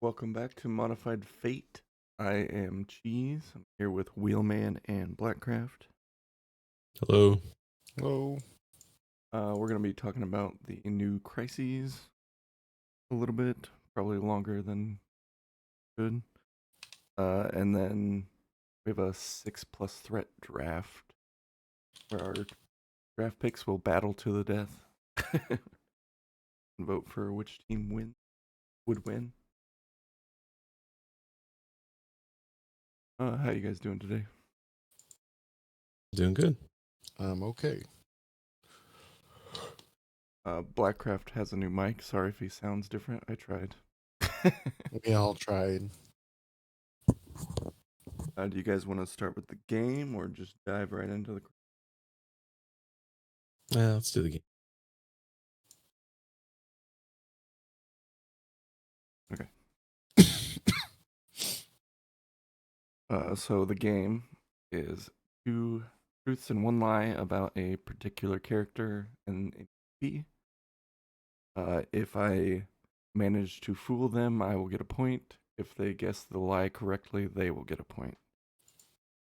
Welcome back to Modified Fate. I am Cheese. I'm here with Wheelman and Blackcraft. Hello. Hello. We're going to be talking about the new crises a little bit, probably longer than good. And then we have a 6+ threat draft where our draft picks will battle to the death and vote for which team would win. How you guys doing today? Doing good. Okay. Blackcraft has a new mic. Sorry if he sounds different. I tried. We all tried. Do you guys want to start with the game or just dive right into the... Let's do the game. So the game is 2 truths and 1 lie about a particular character in AP. If I manage to fool them, I will get a point. If they guess the lie correctly, they will get a point.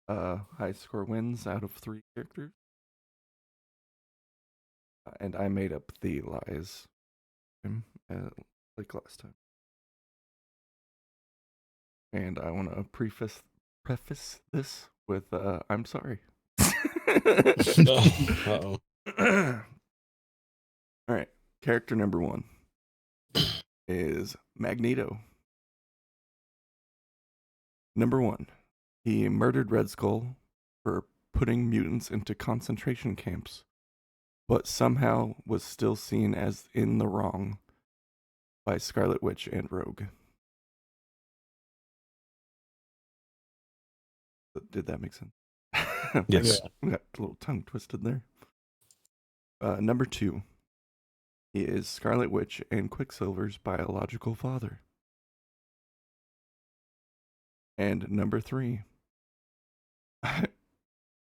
High score wins out of 3 characters. And I made up the lies like last time. And I want to preface this with I'm sorry. Uh-oh. All right. Character number 1 is Magneto. Number 1. He murdered Red Skull for putting mutants into concentration camps, but somehow was still seen as in the wrong by Scarlet Witch and Rogue. Did that make sense? Yes. I got a little tongue twisted there. Number 2. He is Scarlet Witch and Quicksilver's biological father. And number 3.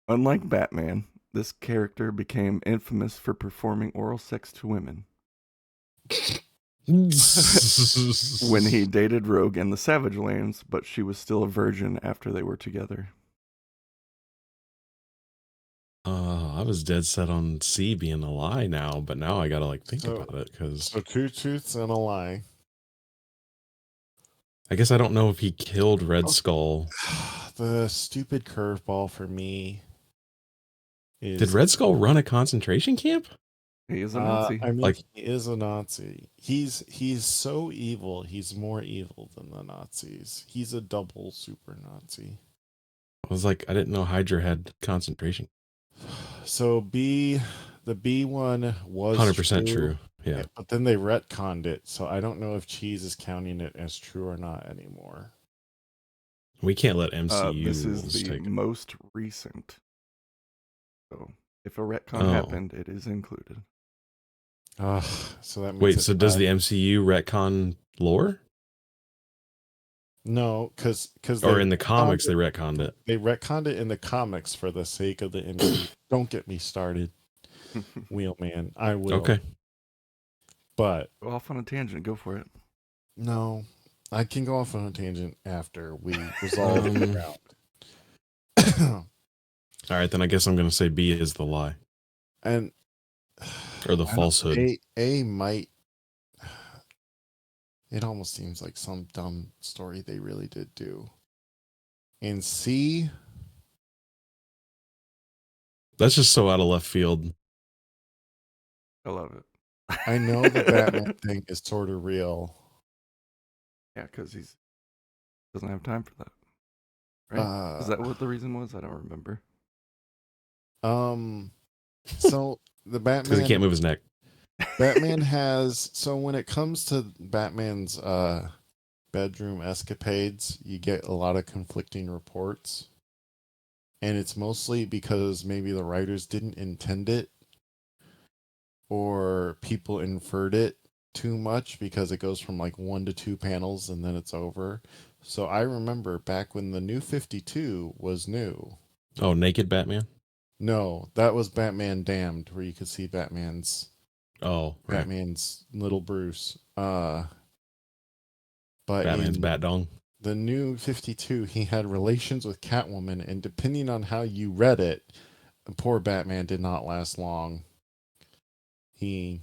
Unlike Batman, this character became infamous for performing oral sex to women. When he dated Rogue in the Savage Lands, but she was still a virgin after they were together. I was dead set on C being a lie now, but now I gotta think about it because So 2 truths and a lie. I guess I don't know if he killed Red Skull. The stupid curveball for me is... Did Red Skull run a concentration camp? He is a Nazi. He is a Nazi. He's so evil. He's more evil than the Nazis. He's a double super Nazi. I was like, I didn't know Hydra had concentration. So the B one was 100% true. Yeah. But then they retconned it, so I don't know if Cheese is counting it as true or not anymore. We can't let MCU This is rules the take it. most recent. So if a retcon happened, it is included. So that means Wait, so does the MCU retcon lore? No, because or in the comics they retconned it. They retconned it in the comics for the sake of the MCU. Don't get me started, Wheelman. I will. Okay. But go off on a tangent. Go for it. No, I can go off on a tangent after we resolve the round. All right, then I guess I'm going to say B is the lie. And or the falsehood. A might. It almost seems like some dumb story they really did do. And C. That's just so out of left field. I love it. I know the Batman thing is sort of real. Yeah, because he doesn't have time for that. Right? Is that what the reason was? I don't remember. So the Batman... Because he can't move his neck. Batman has... So when it comes to Batman's bedroom escapades, you get a lot of conflicting reports. And it's mostly because maybe the writers didn't intend it, or people inferred it too much because it goes from 1 to 2 panels and then it's over. So I remember back when the New 52 was new. Oh, Naked Batman? No, that was Batman Damned, where you could see Batman's little Bruce. But Batman's in bat dong. the new 52, he had relations with Catwoman, and depending on how you read it, poor Batman did not last long. He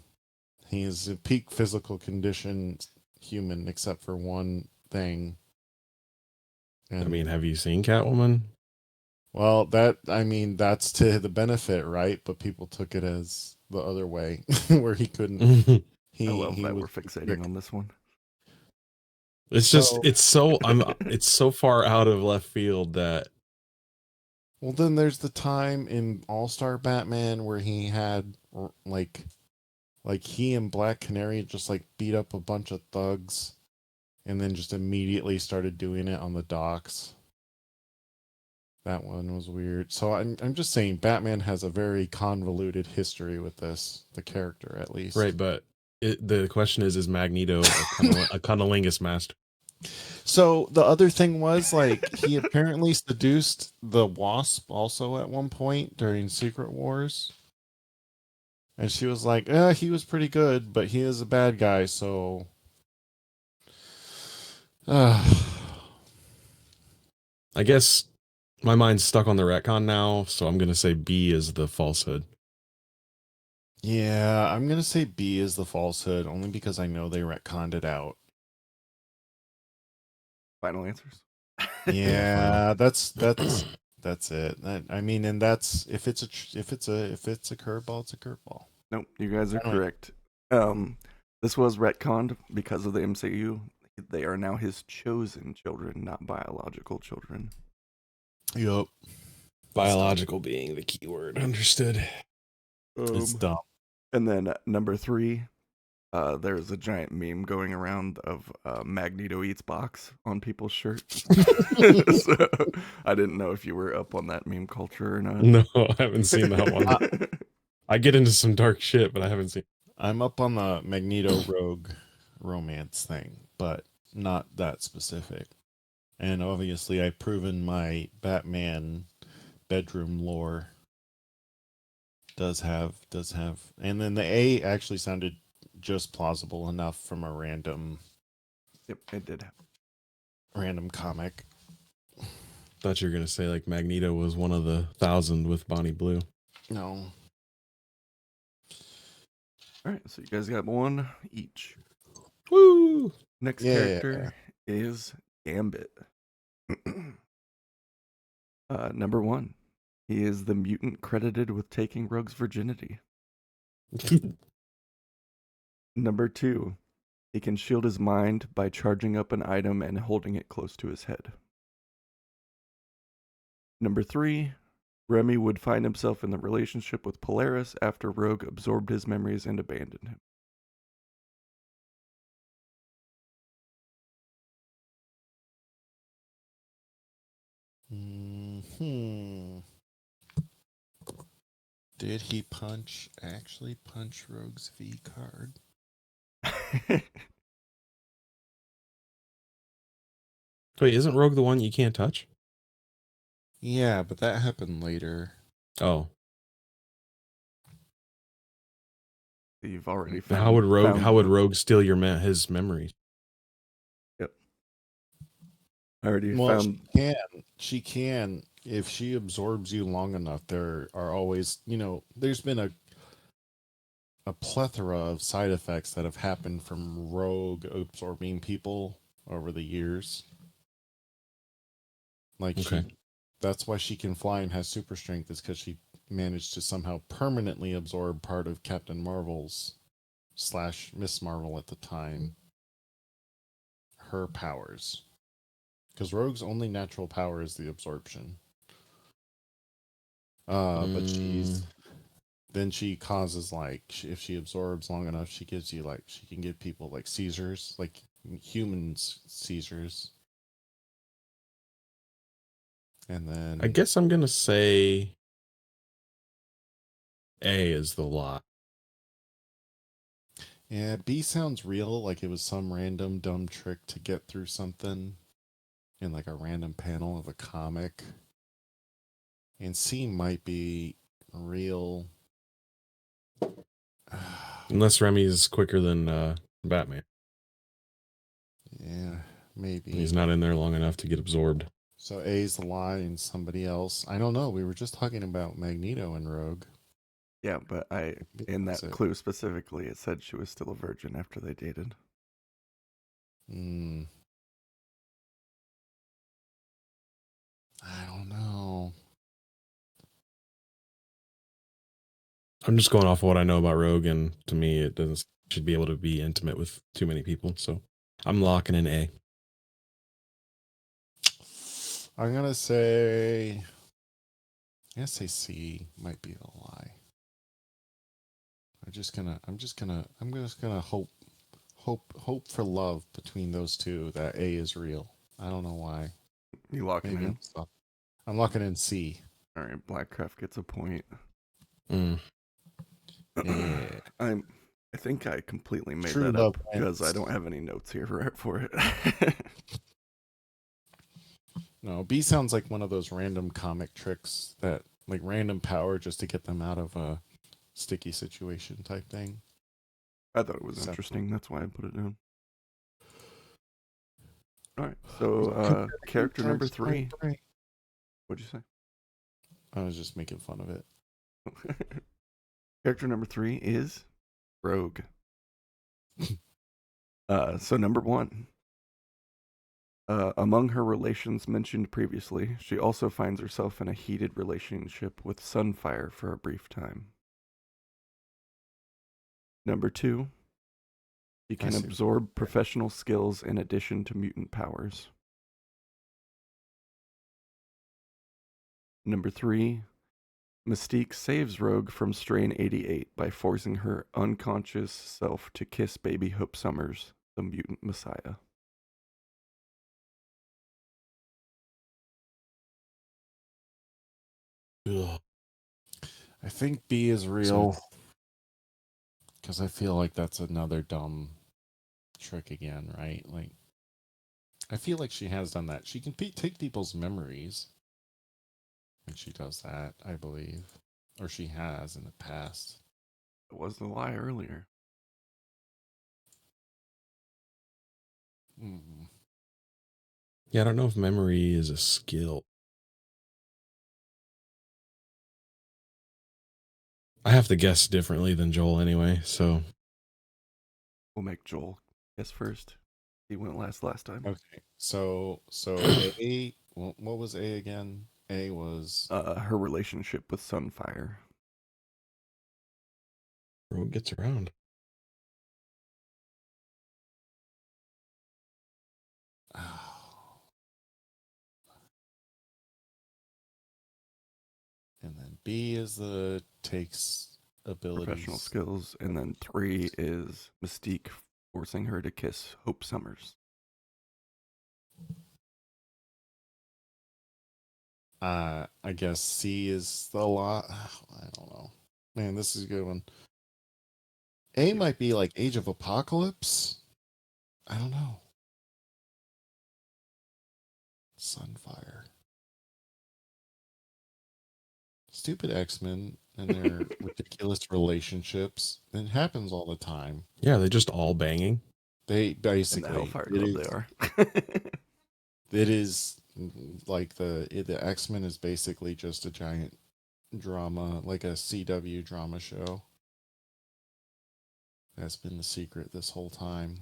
is a peak physical condition human, except for one thing. And I mean, have you seen Catwoman? well, that's to the benefit, right? But people took it as the other way, where he couldn't. I love He that was we're fixating on this one. It's just it's so far out of left field that Well, then there's the time in All-Star Batman where he had like he and Black Canary just like beat up a bunch of thugs and then just immediately started doing it on the docks. That one was weird. So I'm just saying Batman has a very convoluted history with this, the character at least. right, but the question is Magneto a cunnilingus master? So the other thing was like he apparently seduced the Wasp also at one point during Secret Wars. And she was like, he was pretty good, but he is a bad guy, so I guess my mind's stuck on the retcon now, so I'm gonna say B is the falsehood. yeah, I'm gonna say B is the falsehood, only because I know they retconned it out. Final answers. Yeah, that's it. I mean, and that's if it's a curveball, it's a curveball. Nope, you guys are Finally. correct. This was retconned because of the MCU. They are now his chosen children, not biological children. Yup. Biological being the key word. Understood. It's dumb. And then number 3, there's a giant meme going around of Magneto eats box on people's shirts. So I didn't know if you were up on that meme culture or not. No, I haven't seen that one. I get into some dark shit, but I haven't seen. I'm up on the Magneto Rogue romance thing, but not that specific. And obviously, I've proven my Batman bedroom lore does have, and then the A actually sounded just plausible enough from a random It did happen. random comic. Thought you were gonna say like Magneto was one of the 1,000 with Bonnie Blue. No. All right, so you guys got one each. Woo! Next Yeah. character is Gambit. Number 1, he is the mutant credited with taking Rogue's virginity. Number 2, he can shield his mind by charging up an item and holding it close to his head. Number 3, Remy would find himself in the relationship with Polaris after Rogue absorbed his memories and abandoned him. Did he actually punch Rogue's V card? Wait, isn't Rogue the one you can't touch? Yeah, but that happened later. Oh, You've already found. how would found Rogue steal his memories? Yep. I already Well, found. she can if she absorbs you long enough. There are always, there's been a plethora of side effects that have happened from Rogue absorbing people over the years. Like Okay. that's why she can fly and has super strength, is because she managed to somehow permanently absorb part of Captain Marvel's / Miss Marvel at the time, her powers. Because Rogue's only natural power is the absorption. But she causes if she absorbs long enough, she gives you she can give people seizures, like humans seizures. And then I guess I'm gonna say A is the lot. yeah, B sounds real, like it was some random dumb trick to get through something in a random panel of a comic. And C might be real. Unless Remy's quicker than Batman. Yeah, maybe. He's not in there long enough to get absorbed. So A's the lie and somebody else. I don't know. We were just talking about Magneto and Rogue. Yeah, but Maybe in that's that it. clue specifically, it said she was still a virgin after they dated. Hmm. I don't know. I'm just going off of what I know about Rogue, and to me, it doesn't should be able to be intimate with too many people. So I'm locking in A. I'm gonna say. I'm gonna say C might be the lie. I'm just gonna hope for love between those two that A is real. I don't know why. You locking Maybe in? I'm locking in C. All right, Blackcraft gets a point. Mm. Yeah. I think I completely made True that love up because I wins. don't have any notes here for it. No, B sounds like one of those random comic tricks that like random power just to get them out of a sticky situation type thing. I thought it was So- interesting. That's why I put it down. All right, so character number 3. What'd you say? I was just making fun of it. Character number 3 is Rogue. So number 1. Among her relations mentioned previously, she also finds herself in a heated relationship with Sunfire for a brief time. Number 2, she can see. absorb professional skills in addition to mutant powers. Number 3, Mystique saves Rogue from Strain 88 by forcing her unconscious self to kiss baby Hope Summers, the mutant messiah. Ugh. I think B is So real because I feel like that's another dumb trick again, right? Like, I feel like she has done that. She can take people's memories, and she does that, I believe, or she has in the past. It was the lie earlier. Mm. yeah, I don't know if memory is a skill. I have to guess differently than Joel anyway. So We'll make Joel guess first. He went last time. Okay, so A. What was A again? A was Her relationship with Sunfire. Rogue gets around. and then B is the takes abilities. Professional skills, and then 3 is Mystique forcing her to kiss Hope Summers. I guess C is the lot. I don't know. Man, this is a good one. A might be like Age of Apocalypse. I don't know. Sunfire. Stupid X-Men and their ridiculous relationships. It happens all the time. Yeah, they're just all banging. They In the basically Hellfire Club, they are. it is like the X-Men is basically just a giant drama, like a CW drama show. That's been the secret this whole time.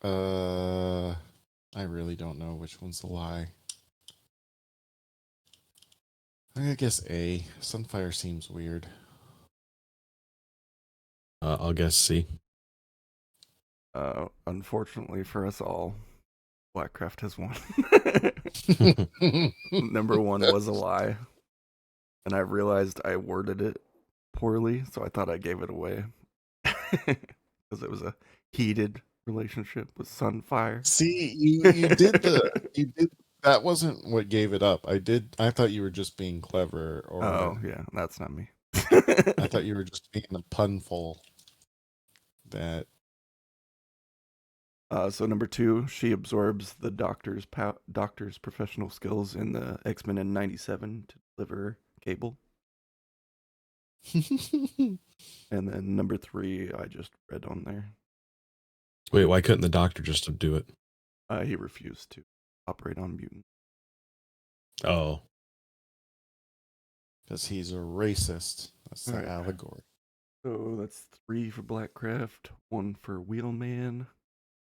I really don't know which one's the lie. I'm gonna guess A. Sunfire seems weird. I'll guess C. Unfortunately for us all, Blackcraft has won. Number 1 was a lie. And I realized I worded it poorly, so I thought I gave it away. Because it was a heated relationship with Sunfire. See, you did that wasn't what gave it up. I thought you were just being clever, or Oh, yeah, that's not me. I thought you were just being a punful. That So number 2, she absorbs the doctor's professional skills in the X-Men in 97 to deliver Cable. And then number 3, I just read on there. Wait, why couldn't the doctor just do it? He refused to operate on mutants. Oh, Because he's a racist. That's the Alright. allegory. So that's 3 for Blackcraft, 1 for Wheelman.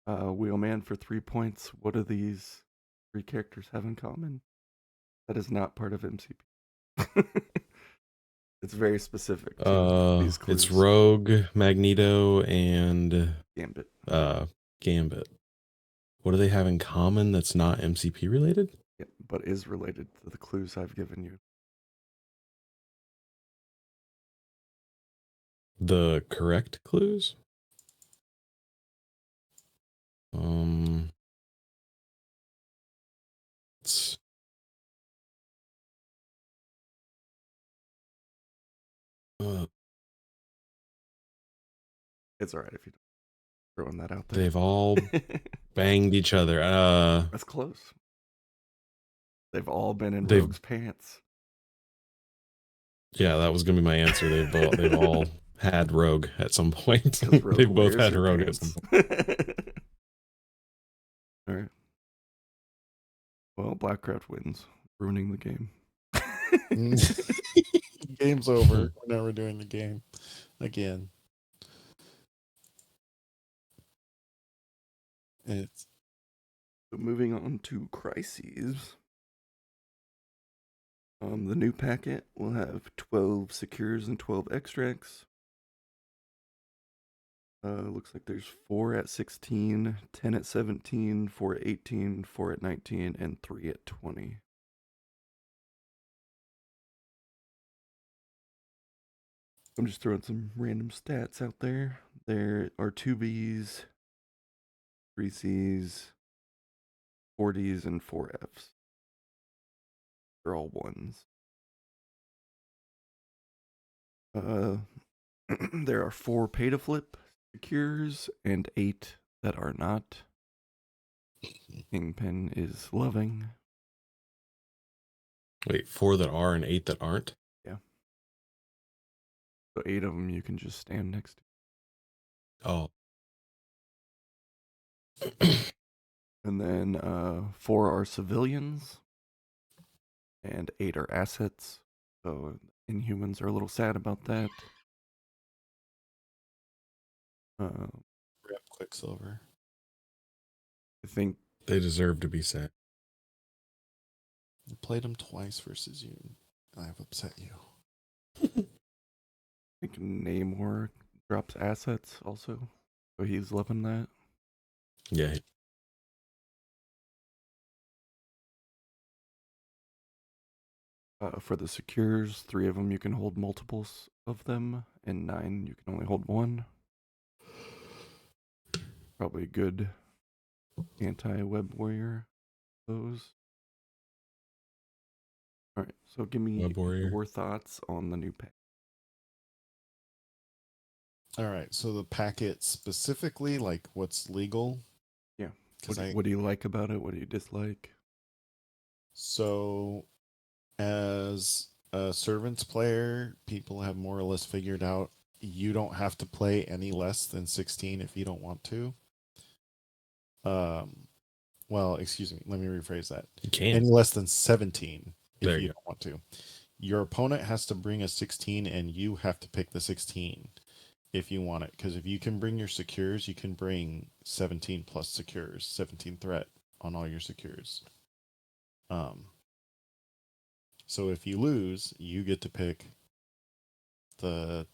Wheelman for 3 points. What do these 3 characters have in common? That is not part of MCP. It's very specific to these clues. it's Rogue, Magneto, and Gambit. Gambit. What do they have in common that's not MCP related? Yeah, but is related to the clues I've given you. The correct clues? It's, It's alright if you don't throwing that out there. they've all banged each other. That's close. They've all been in They've- Rogue's pants. Yeah, that was gonna be my answer. They've all had Rogue at some point. 'Cause Rogue They've both wears had your Rogue at pants. some point. Alright. Well, Blackcraft wins, ruining the game. Game's over. We're never doing the game again. It's So moving on to Crises. The new packet will have 12 secures and 12 extracts. Looks like there's 4 at 16, 10 at 17, 4 at 18, 4 at 19, and 3 at 20. I'm just throwing some random stats out there. There are 2 Bs, 3 Cs, 4 Ds, and 4 Fs. They're all 1s. There are 4 pay to flip secures and 8 that are not. Kingpin is loving. Wait, 4 that are and 8 that aren't? So 8 of them you can just stand next to. Oh. And then 4 are civilians and 8 are assets. So Inhumans are a little sad about that. Rep Quicksilver. I think They deserve to be sad. I played him twice versus you. I've upset you. Namor drops assets also. So he's loving that. Yeah. For the secures, 3 of them you can hold multiples of them, and 9 you can only hold 1. Probably a good anti-web warrior. Those. Alright, so give me Web warrior. your thoughts on the new pack. All right. So the packet specifically, like what's legal? Yeah. Because What do you like about it? What do you dislike? So, as a servants player, people have more or less figured out you don't have to play any less than 16 if you don't want to. Well, excuse me, let me rephrase that. You can. Any less than 17 if There you you don't want to. Your opponent has to bring a 16 and you have to pick the 16 if you want it. Because if you can bring your secures, you can bring 17 plus secures, 17 threat on all your secures. So if you lose, you get to pick the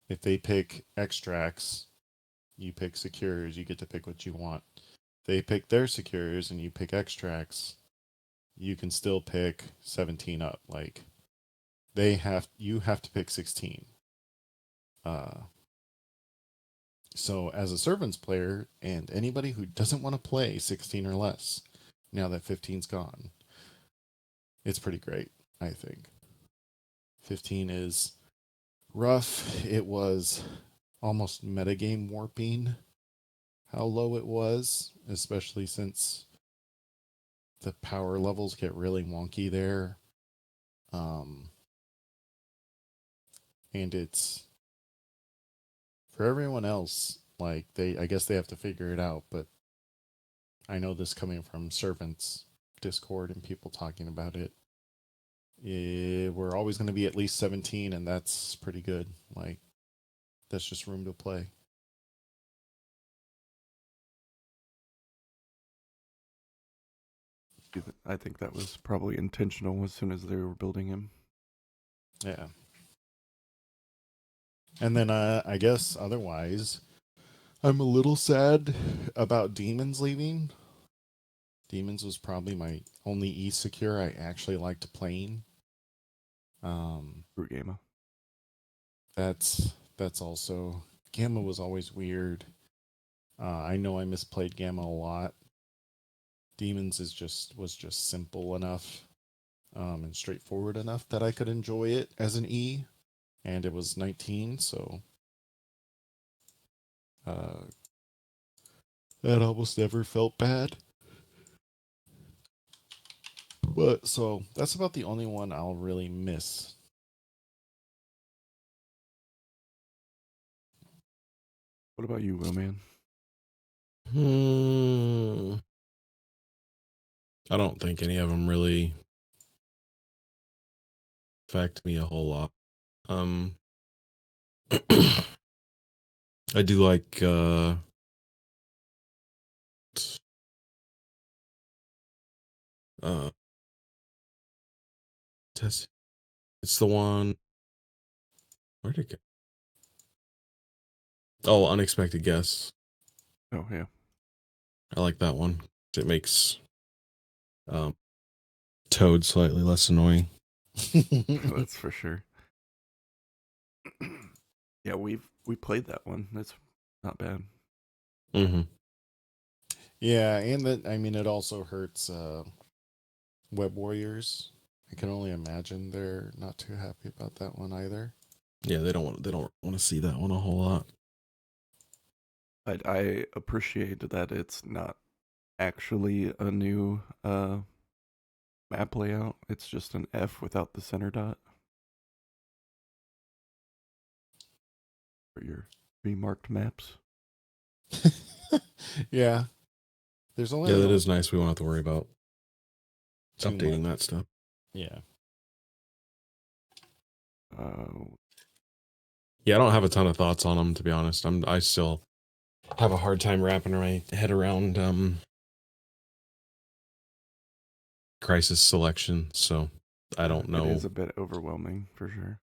if they pick extracts, you pick secures, you get to pick what you want. They pick their secures and you pick extracts, you can still pick 17 up. Like you have to pick 16. So as a servants player and anybody who doesn't want to play 16 or less, now that 15's gone, it's pretty great, I think. 15 is rough. It was almost metagame warping how low it was, especially since the power levels get really wonky there. And it's for everyone else, Like I guess they have to figure it out, but I know this coming from servants Discord and people talking about it. We're always going to be at least 17, and that's pretty good. Like, that's just room to play. I think that was probably intentional as soon as they were building him. Yeah. And then I guess otherwise, I'm a little sad about Demons leaving. Demons was probably my only E-Secure I actually liked playing. Through Gamma. That's also Gamma was always weird. I know I misplayed Gamma a lot. Demons was just simple enough and straightforward enough that I could enjoy it as an E, and it was 19, so that almost never felt bad. But so that's about the only one I'll really miss. What about you, Will-Man? I don't think any of them really affect me a whole lot. I do like it's the one. Where'd it go? Oh, Unexpected Guess. Oh yeah. I like that one. It makes Toad slightly less annoying. That's for sure. Yeah, we played that one. That's not bad. Mm-hmm. Yeah, and that I mean it also hurts Web Warriors. I can only imagine they're not too happy about that one either. Yeah, they don't want to see that one a whole lot. I appreciate that it's not actually a new map layout. It's just an F without the center dot for your remarked maps. Yeah. There's only Yeah, that really is nice. We won't have to worry about too updating much. that stuff. Yeah. Yeah, I don't have a ton of thoughts on them, to be honest. I still have a hard time wrapping my head around crisis selection, so I don't know. It is a bit overwhelming for sure.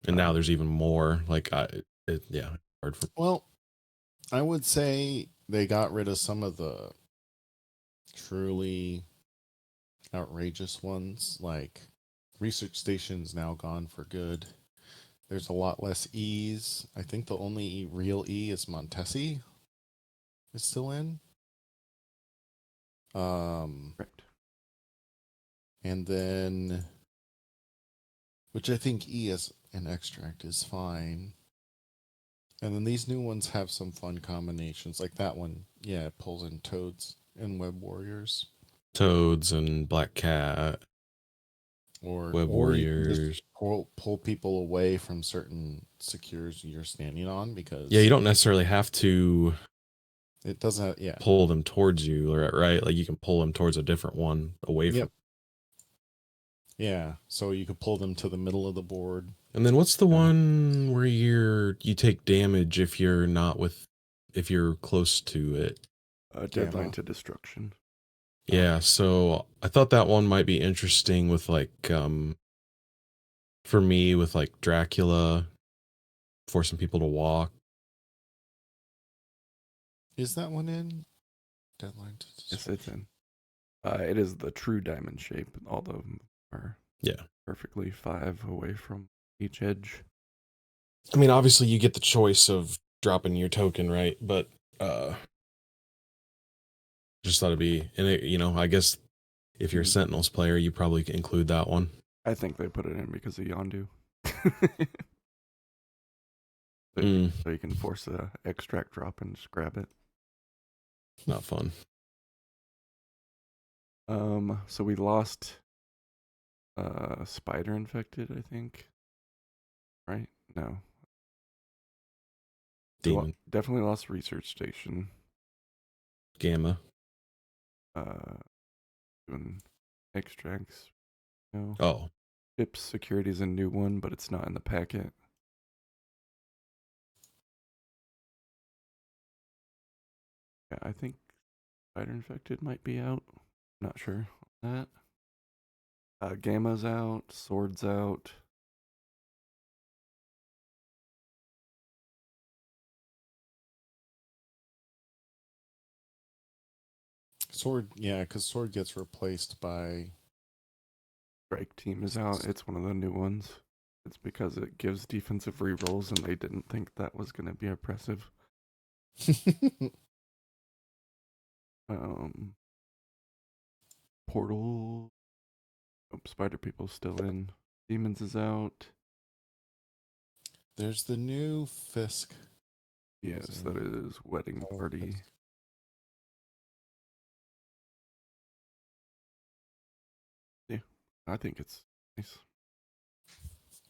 And now there's even more. Like hard for. Well, I would say they got rid of some of the truly outrageous ones. Like research station's now gone for good. There's a lot less E's. I think the only real E is Montesi is still in. Correct. And then, which I think E as an extract is fine. And then these new ones have some fun combinations, like that one. Yeah, it pulls in Toads and Web Warriors, Toads and Black Cat, or Web you can just Warriors. pull people away from certain secures you're standing on because Yeah, you don't necessarily have to it doesn't. Yeah. pull them towards you, right? Like you can pull them towards a different one away from. Yep. Yeah, so you could pull them to the middle of the board. And then what's the one where you take damage if you're close to it? Deadline to Destruction. Yeah, so I thought that one might be interesting with like for me with like Dracula, forcing people to walk. Is that one in? Deadline to Yes, it's in. It is the true diamond shape. All of them are perfectly 5 away from each edge. I mean, obviously you get the choice of dropping your token, right? But just thought it'd be, and I guess if you're a Sentinels player, you probably can include that one. I think they put it in because of Yondu. So you can force a extract drop and just grab it. Not fun. So we lost Spider Infected, I think. Right? No. Demon. Definitely lost research station. Gamma. Doing extracts. No. Oh. Chips security is a new one, but it's not in the packet. Yeah, I think Spider Infected might be out. Not sure on that. Gamma's out. Sword's out. Sword, yeah, because Sword gets replaced by. Strike Team is out. It's one of the new ones. It's because it gives defensive rerolls, and they didn't think that was going to be oppressive. Portal. Oh, Spider People's still in. Demons is out. There's the new Fisk. Yes, that is Wedding Party. Fisk. Yeah, I think it's nice.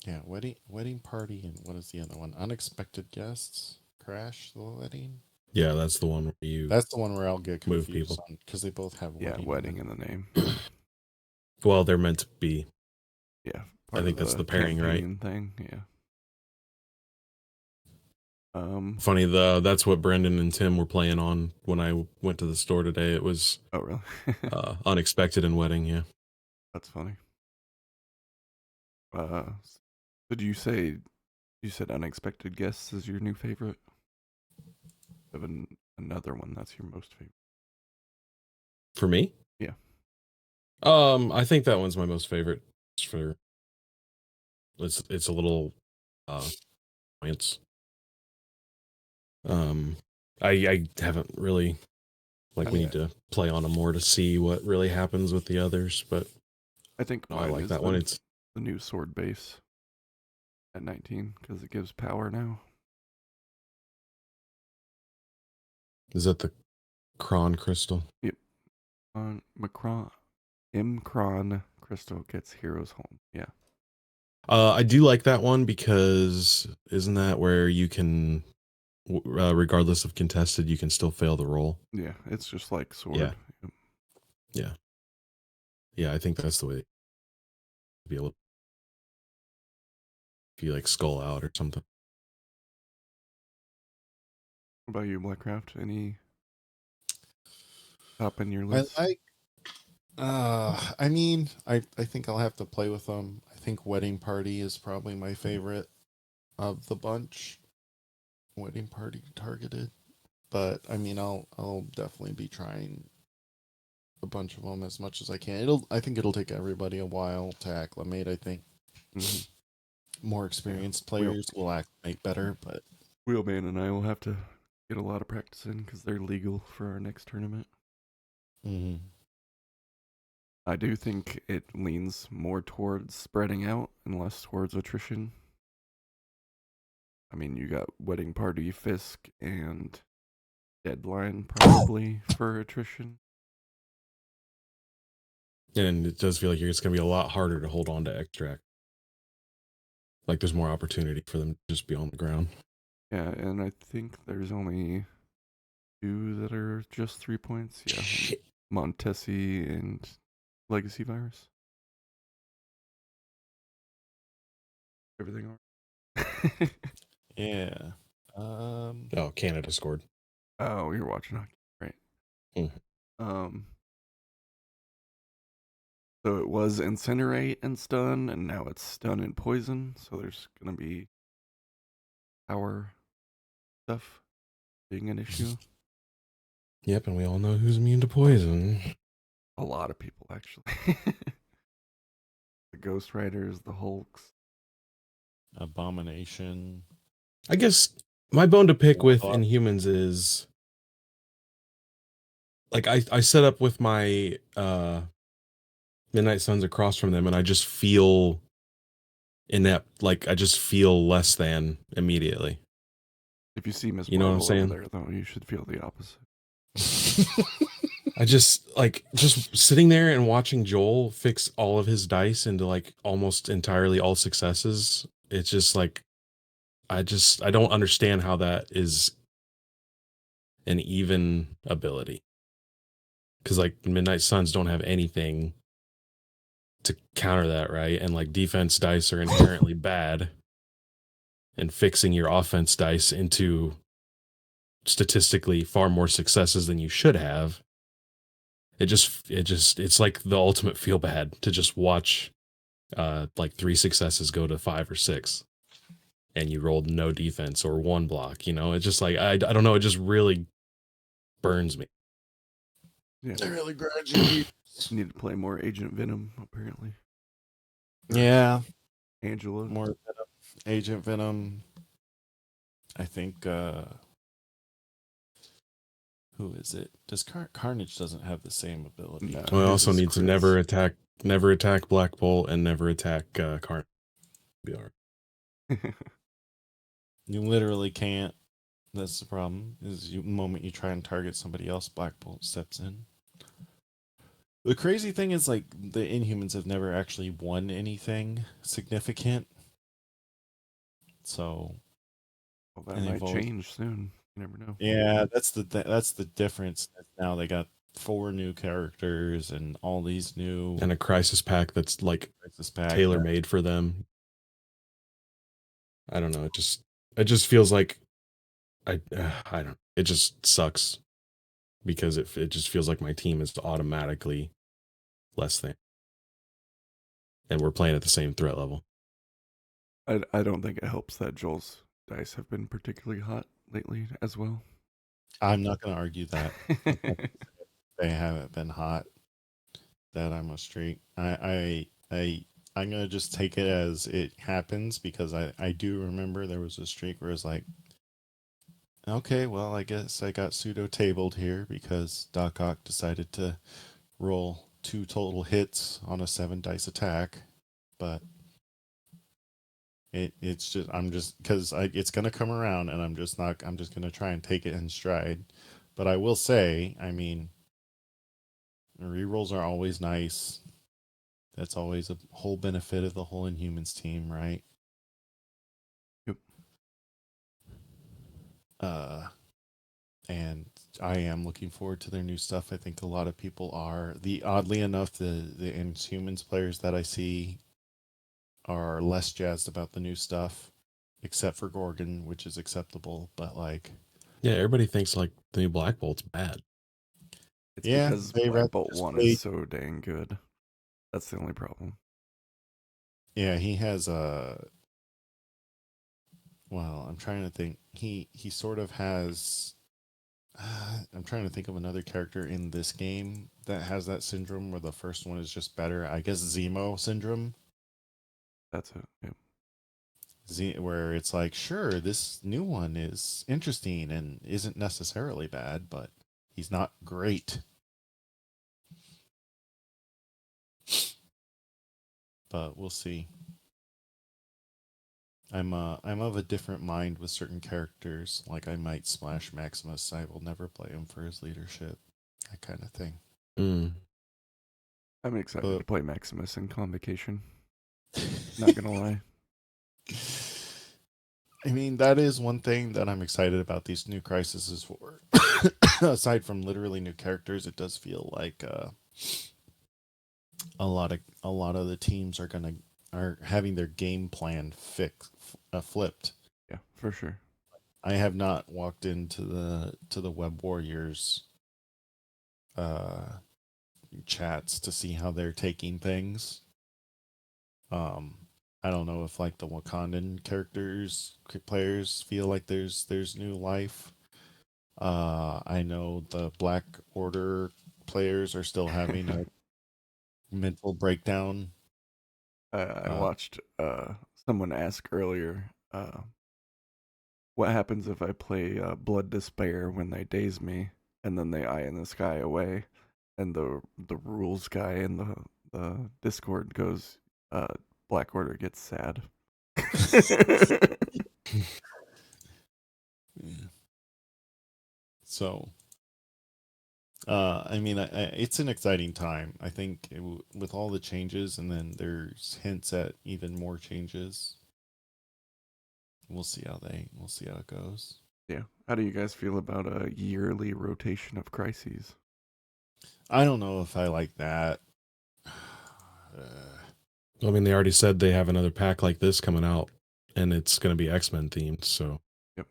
Yeah, wedding party, and what is the other one? Unexpected guests. Crash the wedding. Yeah, that's the one where you. That's the one where I'll get Move confused people. on because they both have Yeah, wedding. wedding in the name. Well, they're meant to be. Yeah, I think that's the pairing, right? Thing. Yeah. Funny, that's what Brendan and Tim were playing on when I went to the store today. It was Oh, really? Unexpected and Wedding. Yeah. That's funny. Did you said Unexpected Guests is your new favorite? You have another one that's your most favorite. For me? Yeah. I think that one's my most favorite. It's a little points. I haven't really we need to play on them more to see what really happens with the others, but I think I like that one. It's the new sword base at 19 because it gives power now. Is that the Kron crystal? Yep. Mcron crystal gets heroes home. Yeah. I do like that one because isn't that where you can, regardless of contested, you can still fail the roll? Yeah, it's just like sword. Yeah. Yep. Yeah. Yeah, I think that's the way to be able to, if you skull out or something. What about you, Blackcraft? Any top in your list? I mean, I think I'll have to play with them. I think Wedding Party is probably my favorite of the bunch. Wedding Party targeted, but I mean, I'll definitely be trying a bunch of them as much as I can. I think it'll take everybody a while to acclimate. I think more experienced players will acclimate better, but Wheelman and I will have to get a lot of practice in because they're legal for our next tournament. I do think it leans more towards spreading out and less towards attrition. I mean, you got Wedding Party, Fisk, and Deadline probably for attrition. And it does feel like it's going to be a lot harder to hold on to extract. There's more opportunity for them to just be on the ground. Yeah, and I think there's only 2 that are just 3 points. Yeah, Montesi and Legacy Virus. Everything alright? yeah. Oh, Canada scored. Oh, you're watching hockey, right? So it was Incinerate and Stun, and now it's Stun and Poison. So there's gonna be power stuff being an issue. Yep, and we all know who's immune to poison. A lot of people, actually. The Ghost Riders, the Hulks. Abomination. I guess my bone to pick with Inhumans is I set up with my Midnight Suns across from them, and I just feel inept. I just feel less than immediately. If you see Miss You know what I'm Marvel saying? over there, though, you should feel the opposite. I just just sitting there and watching Joel fix all of his dice into almost entirely all successes. It's just I don't understand how that is an even ability. Because like Midnight Suns don't have anything to counter that, right? And like defense dice are inherently bad, and fixing your offense dice into statistically far more successes than you should have. It's like the ultimate feel bad to just watch like 3 successes go to 5 or 6 and you rolled no defense or 1 block, it's just like I don't know, it just really burns me. Yeah. It really grinds your gears. Need to play more Agent Venom, apparently. Yeah, Angela. more Venom. Agent Venom. I think who is it? Does Carnage doesn't have the same ability? No. Well, I his also is need to crits. never attack Black Bolt and never attack Carnage. Be all right. You literally can't. That's the problem. Is the moment you try and target somebody else, Black Bolt steps in. The crazy thing is, like, the Inhumans have never actually won anything significant. So Well, that and they've might always, change soon. You never know. yeah, that's the difference. Now they got 4 new characters and all these new And a crisis pack that's like Crisis Pack. tailor made for them. I don't know. It just feels like I don't. It just sucks because it just feels like my team is automatically less than, and we're playing at the same threat level. I don't think it helps that Joel's dice have been particularly hot lately as well. I'm not going to argue that. They haven't been hot. That I'm a streak. I'm gonna just take it as it happens because I do remember there was a streak where it's like, okay, well, I guess I got pseudo tabled here because Doc Ock decided to roll 2 total hits on a 7 dice attack, but it's just I'm just because it's gonna come around and I'm just gonna try and take it in stride. But I will say, I mean, rerolls are always nice. That's always a whole benefit of the whole Inhumans team, right? Yep. And I am looking forward to their new stuff. I think a lot of people are. Oddly enough, the Inhumans players that I see are less jazzed about the new stuff, except for Gorgon, which is acceptable. But like, Yeah, everybody thinks like the new Black Bolt's bad. It's yeah, because they Black rather Bolt just 1 play. is so dang good. That's the only problem. Yeah, he has a. Well, I'm trying to think. He sort of has. I'm trying to think of another character in this game that has that syndrome where the first one is just better. I guess Zemo syndrome. That's it. Yep. Where it's like, sure, this new one is interesting and isn't necessarily bad, but he's not great. But we'll see. I'm of a different mind with certain characters. Like I might smash Maximus. I will never play him for his leadership. That kind of thing. Mm. I'm excited But to play Maximus in Convocation. Not gonna lie. I mean, that is one thing that I'm excited about these new crises for. Aside from literally new characters, it does feel like a lot of the teams are having their game plan flipped. Yeah, for sure. I have not walked into the Web Warriors uh chats to see how they're taking things. I don't know if like the Wakandan players feel like there's new life. I know the Black Order players are still having a mental breakdown. I watched someone ask earlier, what happens if I play Blood Despair when they daze me, and then they eye in the sky away, and the rules guy in the Discord goes, Black Order gets sad. Yeah. So, I mean, it's an exciting time. I think with all the changes, and then there's hints at even more changes. we'll see how it goes. Yeah. How do you guys feel about a yearly rotation of crises? I don't know if I like that. I mean, they already said they have another pack like this coming out, and it's going to be X-Men themed. So Yep.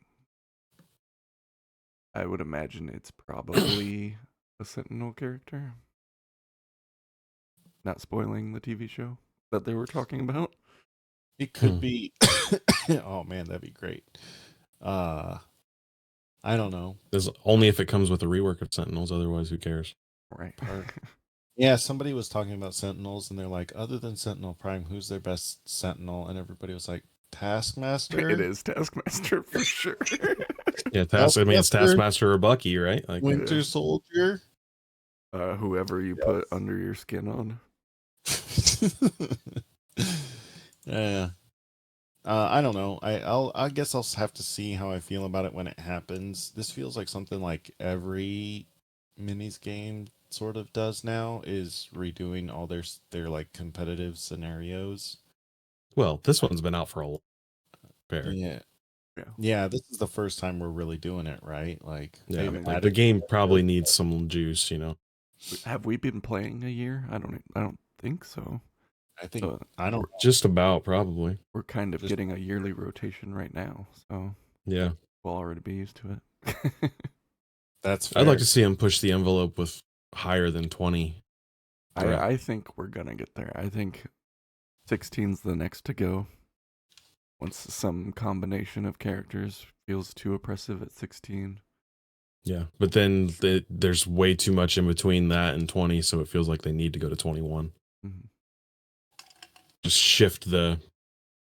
I would imagine it's probably a Sentinel character. Not spoiling the TV show that they were talking about. It could be. Oh man, that'd be great. I don't know. there's only if it comes with a rework of Sentinels. Otherwise, who cares? Right. Yeah, somebody was talking about Sentinels, and they're like, other than Sentinel Prime, who's their best Sentinel? And everybody was like, Taskmaster. It is Taskmaster for sure. Yeah, I mean, it's Taskmaster or Bucky, right? Like, Winter Soldier. Whoever you put under your skin on. Yeah. I don't know. I guess I'll have to see how I feel about it when it happens. This feels like something like every minis game sort of does now, is redoing all their like competitive scenarios. well, this one's been out for a fair. Yeah. Yeah. Yeah, this is the first time we're really doing it, right? Like, Yeah, they've mean, like added the game probably needs some juice, you know. Have we been playing a year? I don't think so. I think So I don't Just about, probably. we're kind of Just- getting a yearly rotation right now, so Yeah, we'll already be used to it. that's fair. I'd like to see him push the envelope with higher than 20. I think we're gonna get there. I think 16's the next to go. Once some combination of characters feels too oppressive at 16. Yeah, but then there's way too much in between that and 20, so it feels like they need to go to 21. Mm-hmm. Just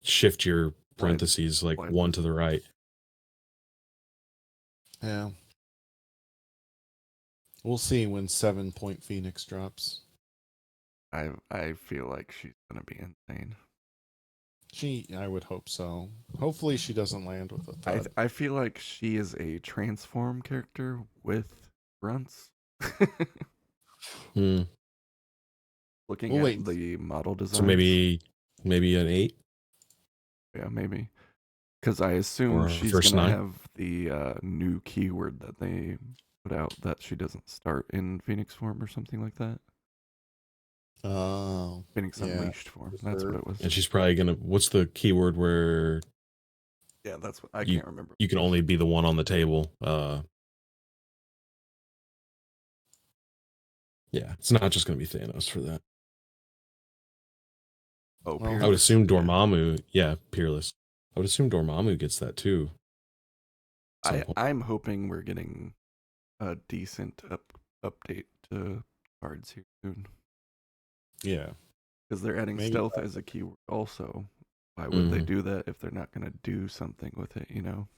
shift your parentheses like Slide. one to the right. Yeah. We'll see when 7-Point Phoenix drops. I feel like she's gonna be insane. I would hope so. Hopefully she doesn't land with a thud. I feel like she is a transform character with grunts. Hmm. Looking We'll at wait. the model design. So maybe an 8 Yeah, maybe. Because I assume or she's first gonna 9. have the new keyword that they put out that she doesn't start in Phoenix form or something like that. Oh, Phoenix yeah. Unleashed form. That's what it was. And she's probably gonna. What's the keyword where Yeah, that's what I you- can't remember. you can only be the one on the table? Yeah, it's not just gonna be Thanos for that. Oh, Well, I would assume yeah. Dormammu. Yeah, Peerless. I would assume Dormammu gets that too. I'm hoping we're getting a decent update to cards here soon. yeah. Because they're adding Maybe stealth as a keyword also. Why would they Mhm. do that if they're not going to do something with it, you know?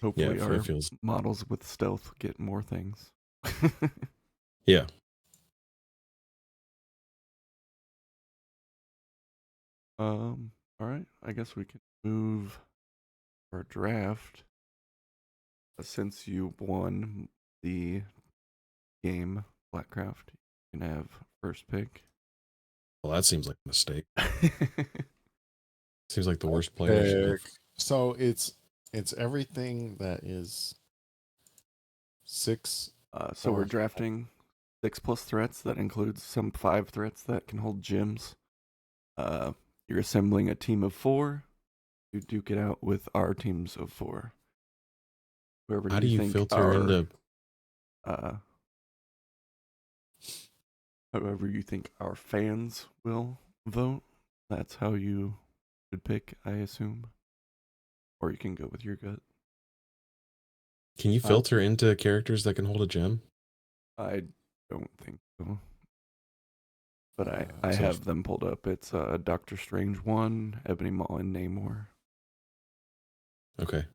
Hopefully it our feels. models with stealth get more things. Yeah. All right. I guess we can move our draft. Since you won the game, Blackcraft, you can have first pick. Well, that seems like a mistake. Seems like the worst player should have. So it's everything that is 6. So we're drafting 6+ threats. That includes some 5 threats that can hold gems. You're assembling a team of 4. You duke it out with our teams of 4. Whoever How do you think filter into? However you think our fans will vote, that's how you should pick, I assume. Or you can go with your gut. Can you filter into characters that can hold a gem? I don't think so. But I so have them pulled up. It's Doctor Strange 1, Ebony Maw, and Namor. Okay,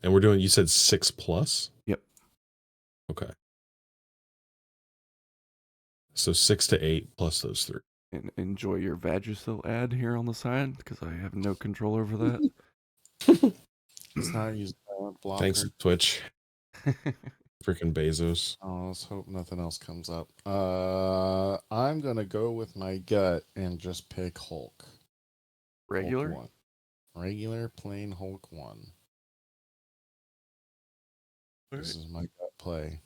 and we're doing. You said 6+. Yep. Okay. So 6 to 8 plus those 3. And enjoy your Vagisil ad here on the side, because I have no control over that. It's not using blocker. Thanks, Twitch. Freaking Bezos. Oh, let's hope nothing else comes up. I'm gonna go with my gut and just pick Hulk. Regular? Hulk 1. Regular plain Hulk 1. This is my gut play.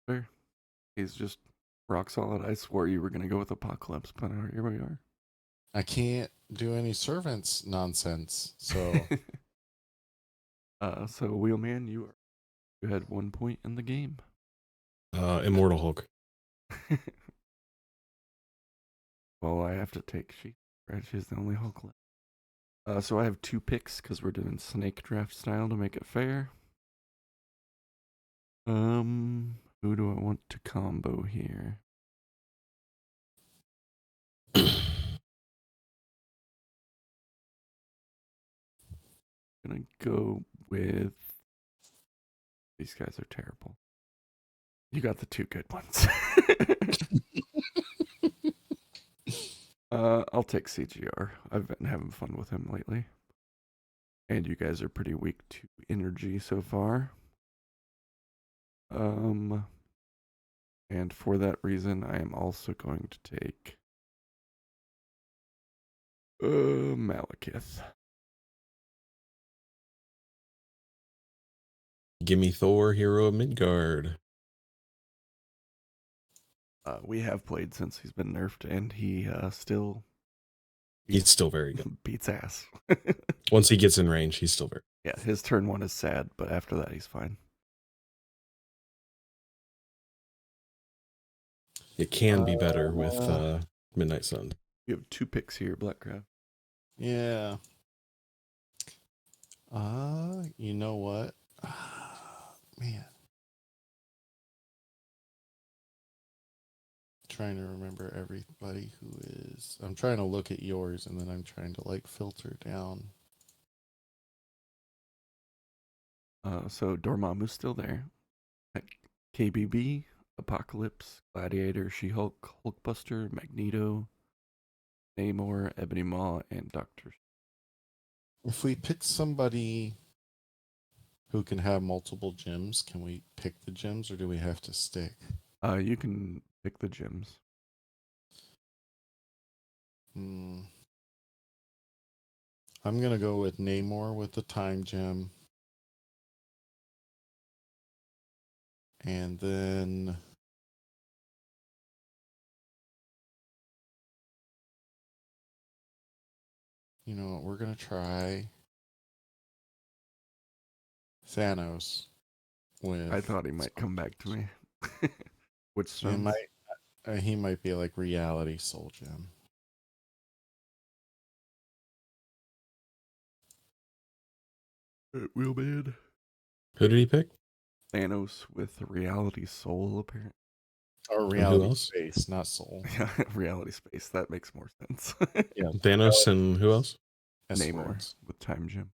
Sure. He's just rock solid. I swore you were gonna go with Apocalypse, but here we are. I can't do any servants nonsense. So So Wheelman, you had 1 point in the game. Immortal Hulk. Well, I have to take she. Right, she's the only Hulk left. So I have 2 picks because we're doing snake draft style to make it fair. Who do I want to combo here? Gonna go with these guys are terrible. You got the 2 good ones. I'll take CGR. I've been having fun with him lately. And you guys are pretty weak to energy so far. And for that reason, I am also going to take Malekith. Give me Thor, hero of Midgard. We have played since he's been nerfed, and he still He's still very good. beats ass. Once he gets in range, he's still very Yeah, his turn 1 is sad, but after that, he's fine. It can be better with Midnight Sun. You have 2 picks here, Blackcraft. yeah. You know what? Man. Trying to remember everybody who is. I'm trying to look at yours and then I'm trying to like filter down. So Dormammu's still there. KBB, Apocalypse, Gladiator, She-Hulk, Hulkbuster, Magneto, Namor, Ebony Maw, and Doctor. If we pick somebody who can have multiple gems, can we pick the gems or do we have to stick? You can pick the gems. I'm gonna go with Namor with the time gem. And then you know what, we're gonna try Thanos with. I thought he might come back to me. Which He stones? might be like reality soul gem. Wheelman. Who did he pick? Thanos with Reality Soul, apparently. Or who reality else? space, not soul. Yeah, Reality Space. That makes more sense. Yeah. Thanos and who else? Namor S-words. with Time Gem.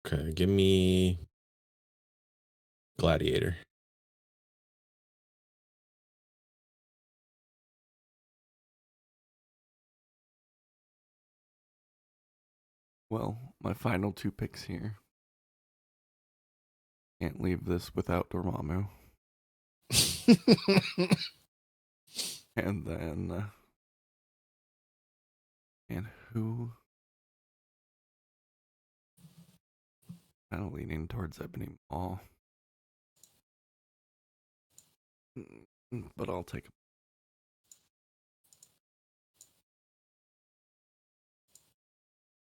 Okay, give me Gladiator. Well, my final 2 picks here. Can't leave this without Dormammu. And then, and who? Kind of leaning towards Ebony Maw. But I'll take him.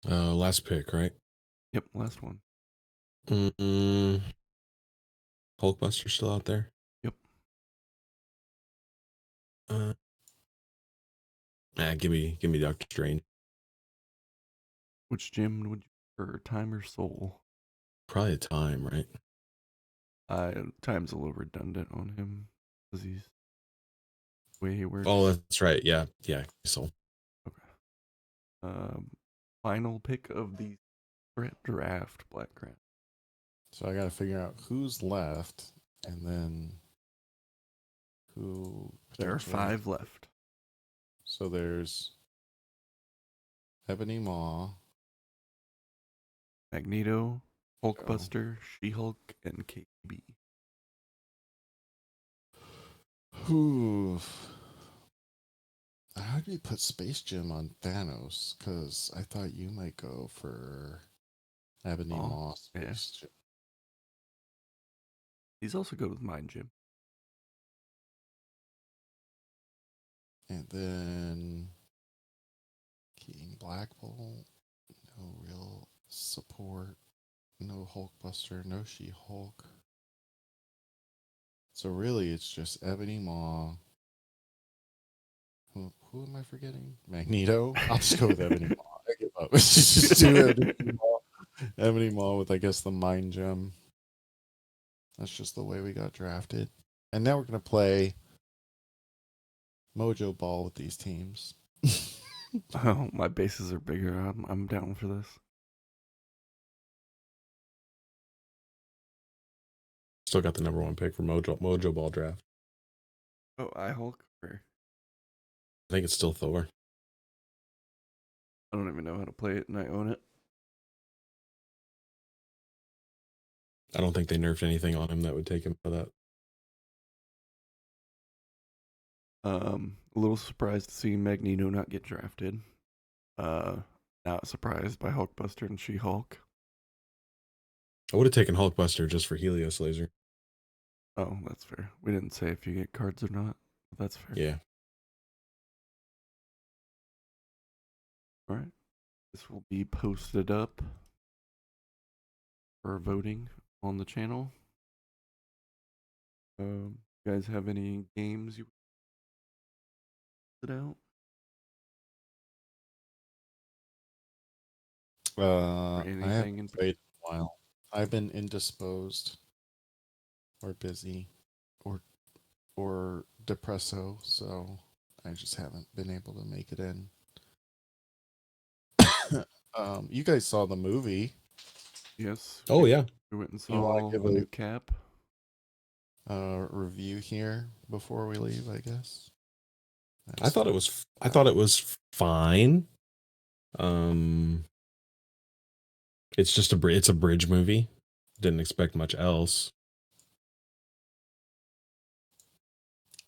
Last pick, right? Yep, last one. Hulkbuster still out there? Yep. Give me Doctor Strange. Which gem would you prefer, Time or Soul? Probably a time, right? Time's a little redundant on him because he's the way he works. Oh, that's right. Yeah. Soul. Okay. Final pick of the threat draft, Blackcraft. So I got to figure out who's left, and then who. There are 5 left. So there's Ebony Maw, Magneto, Hulkbuster, She-Hulk, and KB. who. How do you put Space Gym on Thanos? Because I thought you might go for Ebony Oh, Maw yeah. Space Gym. He's also good with Mind Gym. And then King Black Bolt. No real support. No Hulkbuster. No She-Hulk. So really, it's just Ebony Maw. Who am I forgetting? Magneto. I'll just go with Ebony Maw. I give up. Just do Ebony Maw. Ebony Maw with, I guess, the Mind Gem. That's just the way we got drafted. And now we're gonna play Mojo Ball with these teams. Oh, my bases are bigger. I'm down for this. Still got the number 1 pick for Mojo Ball draft. Oh, I Hulk. Or I think it's still Thor. I don't even know how to play it, and I own it. I don't think they nerfed anything on him that would take him out of that. A little surprised to see Magneto not get drafted. Not surprised by Hulkbuster and She-Hulk. I would have taken Hulkbuster just for Helios Laser. Oh, that's fair. We didn't say if you get cards or not. But that's fair. Yeah. All right. This will be posted up for voting on the channel. You guys have any games you put out? I anything haven't in played in a while. I've been indisposed or busy or depresso, so I just haven't been able to make it in. You guys saw the movie. Yes. Oh, yeah. We went and You wanna saw give the new Cap. Review here before we leave, I guess. I thought it was fine. It's just it's a bridge movie. Didn't expect much else.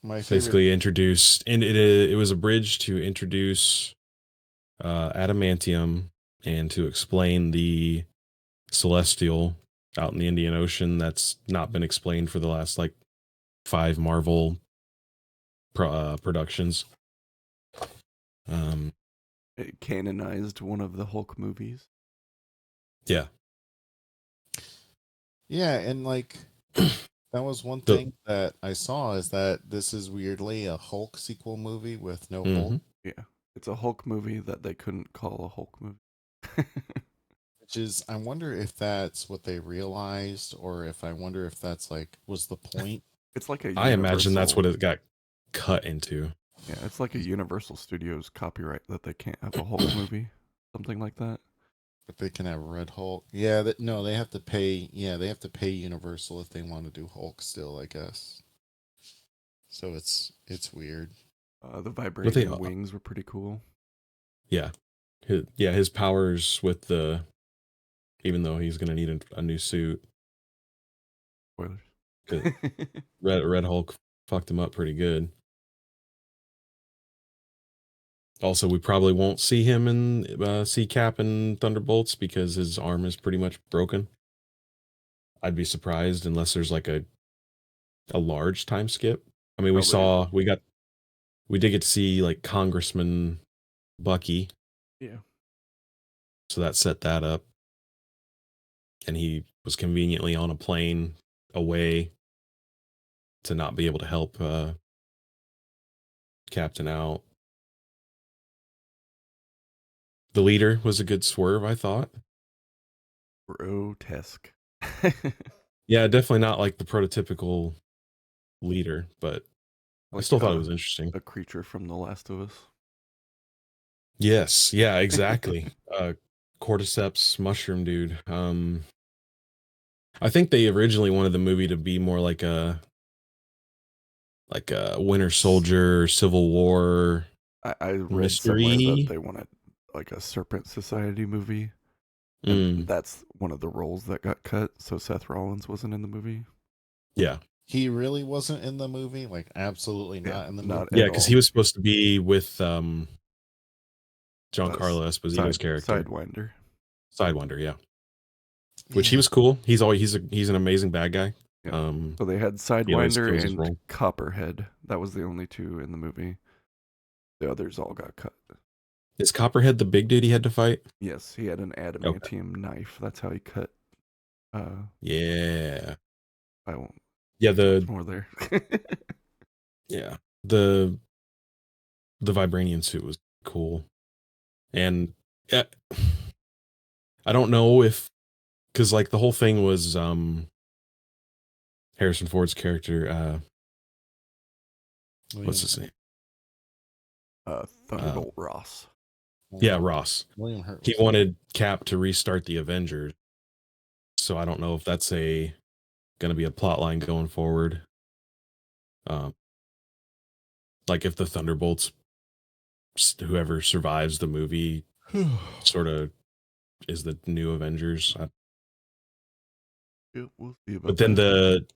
My favorite. Basically introduced, and it was a bridge to introduce adamantium and to explain the celestial out in the Indian Ocean that's not been explained for the last like 5 Marvel productions. It canonized one of the Hulk movies. Yeah. Yeah, and like that was one thing that I saw is that this is weirdly a Hulk sequel movie with no Hulk. Yeah. It's a Hulk movie that they couldn't call a Hulk movie. Which is, I wonder if that's what they realized, or if I wonder if that's like was the point. It's like a I imagine that's what Universal- it got cut into. Yeah, it's like a Universal Studios copyright that they can't have a Hulk movie, something like that. But they can have Red Hulk. Yeah, no, they have to pay. Yeah, they have to pay Universal if they want to do Hulk still, I guess. So it's weird. The vibrating wings were pretty cool. Yeah, his powers with the, even though he's gonna need a new suit. Spoilers. Red Hulk fucked him up pretty good. Also, we probably won't see him in see Cap and Thunderbolts because his arm is pretty much broken. I'd be surprised unless there's like a large time skip. I mean, we did get to see like Congressman Bucky. Yeah. So that set that up. And he was conveniently on a plane away to not be able to help Captain out. The leader was a good swerve, I thought. Grotesque. Yeah, definitely not like the prototypical leader, but I still thought it was interesting. A creature from The Last of Us. Yes, yeah, exactly. Cordyceps mushroom dude. I think they originally wanted the movie to be more like a Winter Soldier, Civil War. I read mystery. Somewhere that they wanted like a Serpent Society movie. And that's one of the roles that got cut, so Seth Rollins wasn't in the movie. Yeah. he really wasn't in the movie. Like, absolutely Yeah, not in the not movie. Yeah, at because all. he was supposed to be with Uh, s- Giancarlo Esposito's character, Sidewinder. Sidewinder. Yeah, which he Yeah. was cool. He's an amazing bad guy. Yeah. So they had He always Sidewinder kills his and role. Copperhead. That was the only two in the movie. The others all got cut. Is Copperhead the big dude he had to fight? Yes, he had an adamantium knife. That's how he cut. Yeah, I won't. yeah. Much more there. Yeah, the vibranium suit was cool, and uh, I don't know if because like the whole thing was Harrison Ford's character. What's his name? Thunderbolt Ross. Yeah, Ross. William Hurt. He wanted Cap to restart the Avengers, so I don't know if that's going to be a plot line going forward. Like if the Thunderbolts, whoever survives the movie, sort of is the new Avengers. Yeah, we'll see about But then that.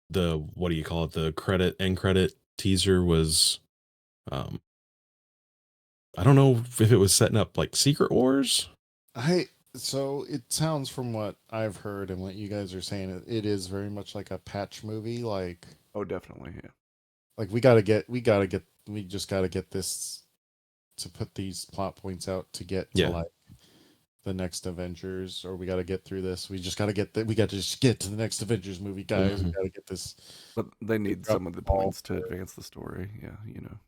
the what do you call it? The end credit teaser was, I don't know if it was setting up like Secret Wars. So it sounds from what I've heard and what you guys are saying, it is very much like a patch movie. Like Oh, definitely. Yeah. we just gotta get this to put these plot points out to get to Yeah. like the next Avengers, or we gotta get through this. We just gotta get we gotta just get to the next Avengers movie, guys. We Mhm. gotta get this. But they need dropped some of the the ball points to for- advance the story. Yeah, you know.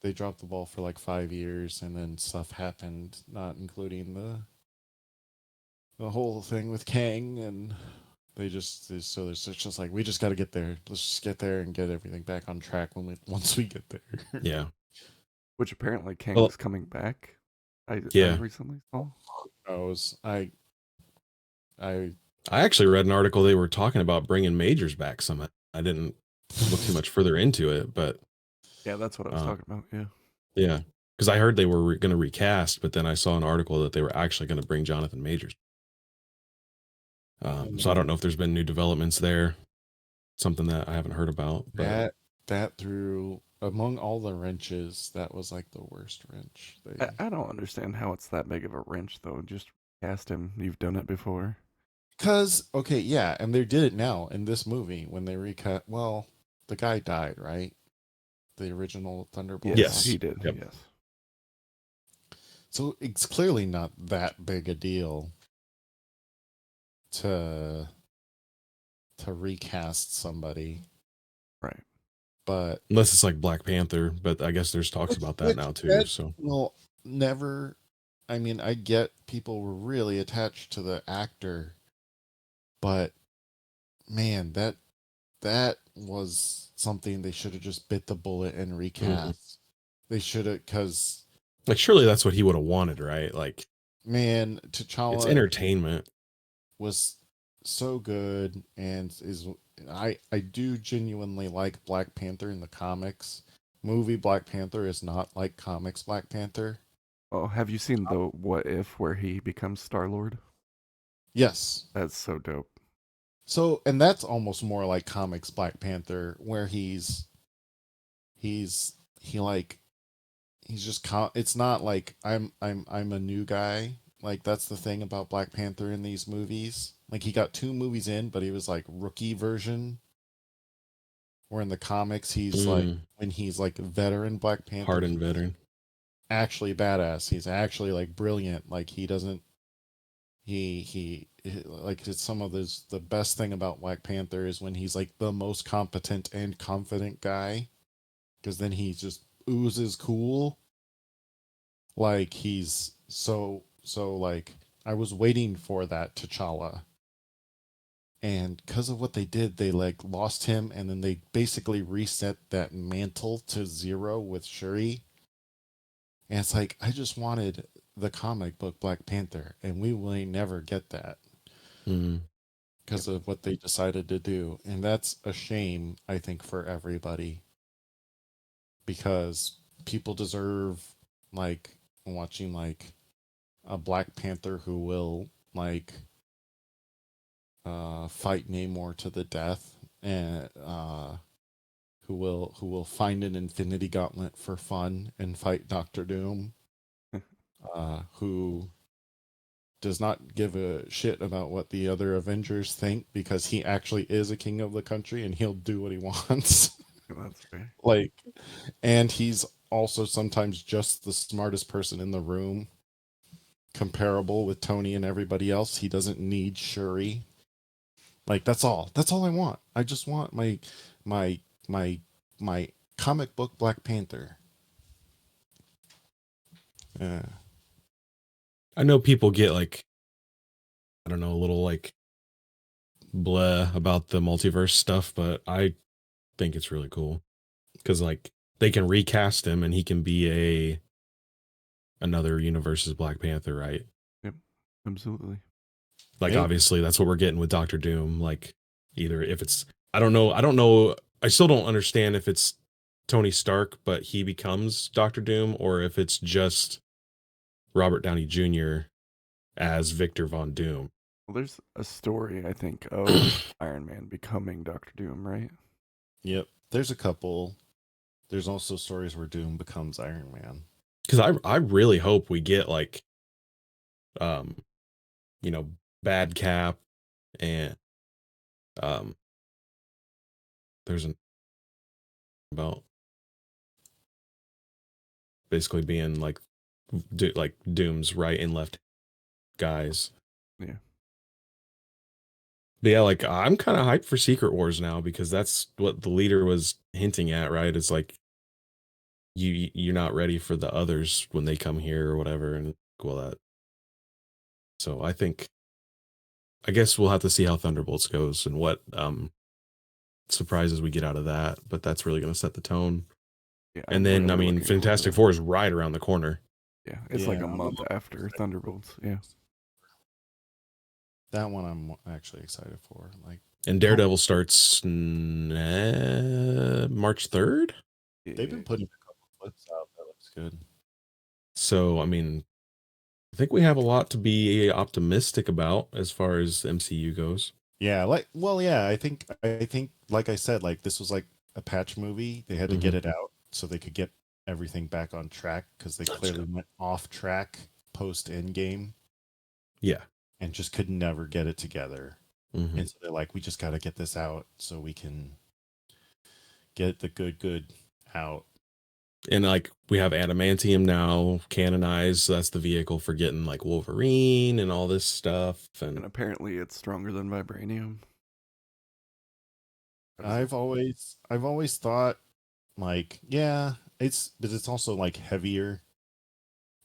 They dropped the ball for like 5 years, and then stuff happened, not including the whole thing with Kang, and so there's just like we just got to get there. Let's just get there and get everything back on track once we get there. Yeah. Which apparently Kang Well- is coming back. I Yeah. recently saw. I I actually read an article they were talking about bringing Majors back. Some I didn't look too much further into it, but Yeah, that's what I was talking about. Yeah. yeah, because I heard they were going to recast, but then I saw an article that they were actually going to bring Jonathan Majors. So I don't know if there's been new developments there, something that I haven't heard about. But that threw among all the wrenches, that was like the worst wrench. I don't understand how it's that big of a wrench though. Just cast him. You've done it before. Because okay, yeah, and they did it now in this movie when they recut. Well, the guy died, right? The original Thunderbolt. Yes. he did. Yep. Yes. So it's clearly not that big a deal to recast somebody, Right. but unless it's like Black Panther, but I guess there's talks about that now too. So well, never. I mean, I get people were really attached to the actor, but man, that was something they should have just bit the bullet and recast. They should have, because like surely that's what he would have wanted, right? Like man, T'Challa it's entertainment. was so good, and I do genuinely like Black Panther in the comics. Movie Black Panther is not like comics Black Panther. Oh, have you seen the What If where he becomes Star-Lord? Yes. That's so dope. So, and that's almost more like comics Black Panther, where he like he's just it's not like I'm a new guy. Like that's the thing about Black Panther in these movies. Like he got 2 movies in, but he was like rookie version. Where in the comics he's like when he's like veteran Black Panther, Hardened veteran. actually badass. He's actually like brilliant. Like he doesn't he like it's some of the best thing about Black Panther is when he's like the most competent and confident guy, because then he just oozes cool. Like he's so like I was waiting for that T'Challa, and because of what they did, they like lost him, and then they basically reset that mantle to 0 with Shuri. And it's like I just wanted the comic book Black Panther, and we will never get that because of what they decided to do. And that's a shame, I think, for everybody, because people deserve like watching like a Black Panther who will like fight Namor to the death and who will find an Infinity Gauntlet for fun and fight Doctor Doom, who does not give a shit about what the other Avengers think because he actually is a king of the country and he'll do what he wants. That's fair. Like, and he's also sometimes just the smartest person in the room, comparable with Tony and everybody else. He doesn't need Shuri. Like, that's all. That's all I want. I just want my my my comic book Black Panther. Yeah. I know people get like, I don't know, a little like blah about the multiverse stuff, but I think it's really cool because like they can recast him and he can be another universe's Black Panther, right? Yep, absolutely. Like Hey, obviously that's what we're getting with Doctor Doom. Like either if it's I don't know, I still don't understand if it's Tony Stark but he becomes Doctor Doom or if it's just Robert Downey Jr. as Victor Von Doom. Well, there's a story, I think, of Iron Man becoming Doctor Doom, right? yep. There's a couple. There's also stories where Doom becomes Iron Man. Cuz I really hope we get like um you know Bad Cap and um there's an about basically being like like Doom's right and left guys. Yeah. But yeah, like I'm kind of hyped for Secret Wars now because that's what the leader was hinting at, right? It's like you're not ready for the others when they come here or whatever, and well that. So I guess we'll have to see how Thunderbolts goes and what surprises we get out of that. But that's really going to set the tone. Yeah, And I'm then I really mean, looking forward to Fantastic that. Four is right around the corner. Yeah, it's like a month after Thunderbolts. Yeah. That one I'm actually excited for. Like, And Daredevil starts March 3rd. they've been putting a couple clips out that looks good. So, I mean, I think we have a lot to be optimistic about as far as MCU goes. Yeah, I think like I said, like this was like a patch movie. They had to get Mhm. it out so they could get everything back on track because they clearly went off track post Endgame Yeah. and just could never get it together. Mhm. And so they're like, we just got to get this out so we can get the good out. And like we have adamantium now canonized, so that's the vehicle for getting like Wolverine and all this stuff. And And apparently it's stronger than vibranium. I've always thought like, yeah, but it's also like heavier.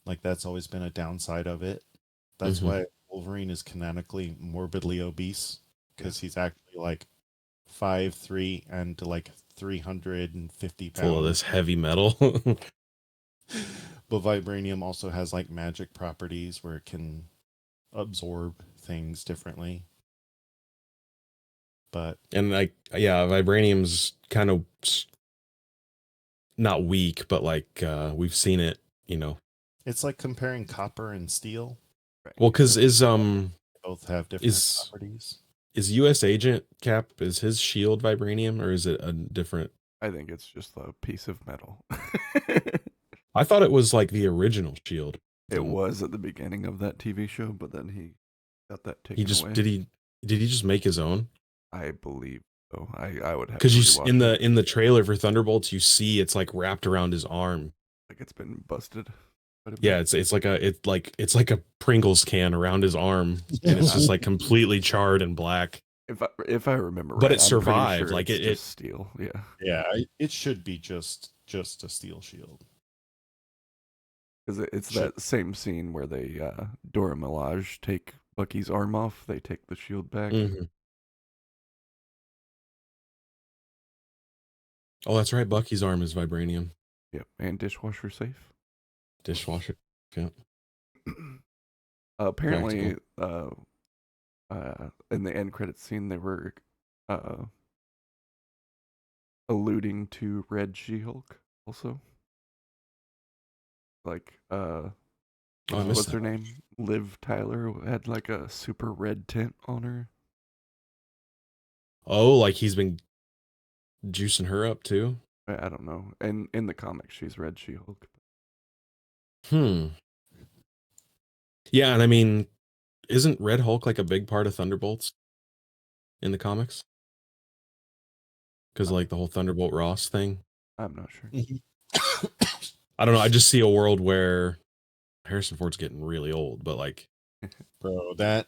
Like that's always been a downside of it. That's Mhm. why Wolverine is canonically morbidly obese because he's actually like 5'3" and like 350 Full of pounds. this heavy metal. But vibranium also has like magic properties where it can absorb things differently. But And like yeah, vibranium's kind of not weak, but like we've seen it, it's like comparing copper and steel. Right. Well, cuz They both have different is properties. is US Agent Cap, is his shield vibranium or is it a different? I think it's just a piece of metal. I thought it was like the original shield. It And was at the beginning of that TV show, but then he got that he taken just away. did he just make his own? I believe so. I would have to Because rewatch in it. the trailer for Thunderbolts, you see it's like wrapped around his arm. Like it's been busted quite a bit. Yeah, it's like a Pringles can around his arm, and it's just like completely charred and black. If I remember But right, it I'm pretty survived. sure Like it's it just steel. Yeah, Yeah, it should be just a steel shield. because it's Should. that same scene where they Dora Milaje take Bucky's arm off. They take the shield back. Mhm. Oh, that's right. Bucky's arm is vibranium. Yep, and dishwasher safe. Dishwasher. Yeah. Apparently, Practical. in the end credit scene, they were uh, alluding to Red She-Hulk also. Like, Oh, I missed what's her that. name? Liv Tyler had like a super red tint on her. Oh, like he's been juicing her up too? I don't know. And in the comics, she's Red She-Hulk. Hmm. Yeah, and I mean, isn't Red Hulk like a big part of Thunderbolts in the comics? Because like the whole Thunderbolt Ross thing. I'm not sure. I don't know. I just see a world where Harrison Ford's getting really old, but like, Bro, that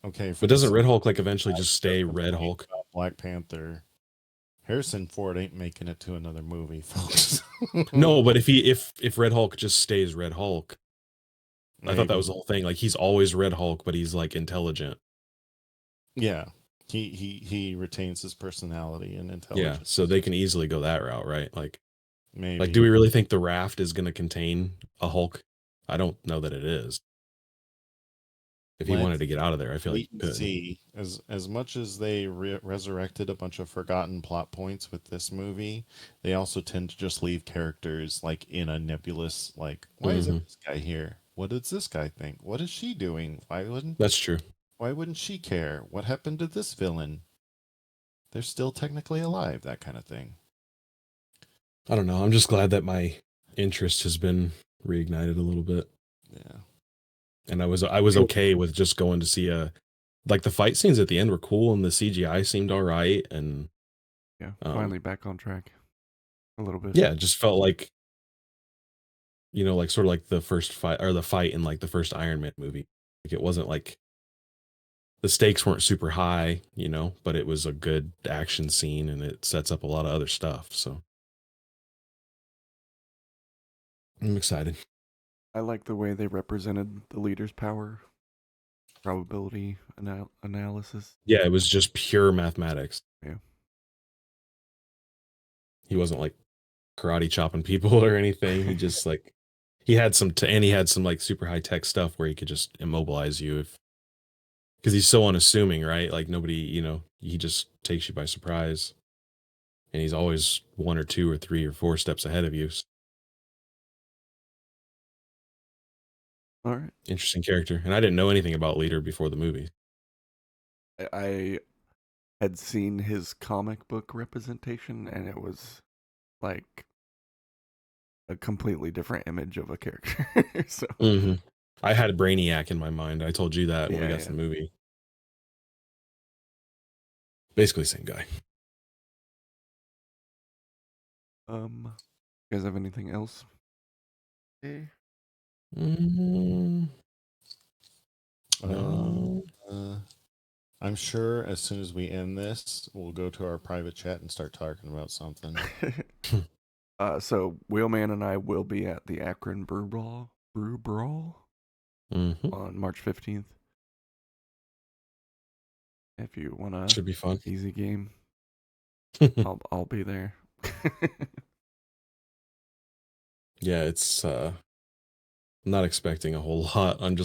okay. For but the doesn't Red Hulk like same eventually just stay Red complaint Hulk? about Black Panther, Harrison Ford ain't making it to another movie, folks. No, but if Red Hulk just stays Red Hulk, I thought that was the whole thing. Like he's always Red Hulk, but he's like intelligent. Yeah, he retains his personality and Yeah, intelligence. so they can easily go that route, right? Maybe. Like, do we really think the raft is going to contain a Hulk? I don't know that it is. If he wanted to get out of there, I feel like he could. See, as much as they resurrected a bunch of forgotten plot points with this movie, they also tend to just leave characters like in a nebulous, like, why isn't this guy here? What does this guy think? What is she doing? That's true. Why wouldn't she care? What happened to this villain? They're still technically alive, that kind of thing. I don't know. I'm just glad that my interest has been reignited a little bit. Yeah. And I was okay with just going to see like the fight scenes at the end were cool and the CGI seemed all right and Yeah, finally back on track a little bit. Yeah, it just felt like like sort of like the first fight or the fight in like the first Iron Man movie. Like it wasn't like the stakes weren't super high, but it was a good action scene and it sets up a lot of other stuff. So I'm excited. I like the way they represented the leader's power, probability analysis. Yeah, it was just pure mathematics. Yeah. He wasn't like karate chopping people or anything. He just like he had some like super high tech stuff where he could just immobilize you because he's so unassuming, right? Like nobody, he just takes you by surprise. And he's always 1 or 2 or 3 or 4 steps ahead of you. All right. Interesting character. And I didn't know anything about Leader before the movie. I had seen his comic book representation, and it was like a completely different image of a character. So I had Brainiac in my mind. I told you that when we got to the movie. Basically same guy. You guys have anything else? I'm sure as soon as we end this, we'll go to our private chat and start talking about something. So Wheelman and I will be at the Akron Brew Brawl on March 15th. If you want to, should be fun. Easy game. I'll be there. Yeah, it's I'm not expecting a whole lot. I'm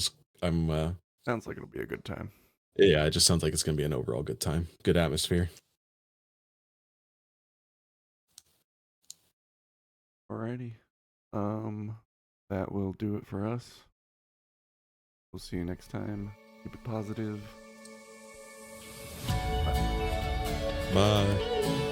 sounds like it'll be a good time. Yeah, it just sounds like it's gonna be an overall good time. Good atmosphere. Alrighty. That will do it for us. We'll see you next time. Keep it positive. Bye.